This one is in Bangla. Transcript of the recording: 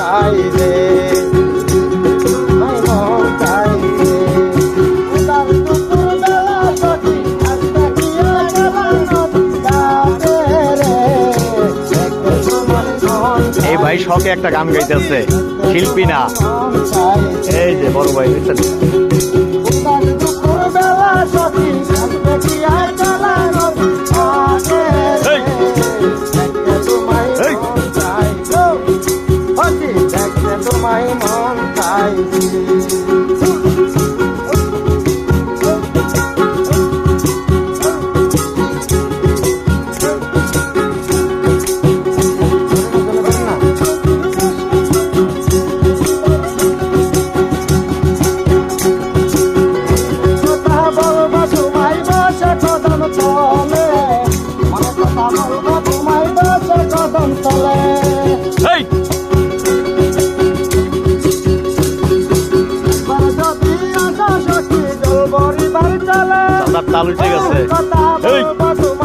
চাই রে মন চাই রে উদার দুপুর বেলা সখী আজকে গিয়া গেলাম নদীতে রে দেখতে তোমার মন এই ভাই শখে একটা গান গাইতেছে, শিল্পী না, মন চাই রে এই যে বড় ভাই বুঝছেন? উদার দুপুর বেলা সখী আজকে গিয়া গেলাম নদীতে রে দেখতে তোমায় এই। মন চাই গো সখী দেখতে তোমায় মন চাই কথা বলবো তোমায় বসে কদম তলে মনে কথা বলবো তোমায় বসে কদম তলে এই এবার যদি আসা সখী জলবরি বাড়ি চলে চাঁদার তাল উঠে গেছে। কথা এই। বলবো তোমায়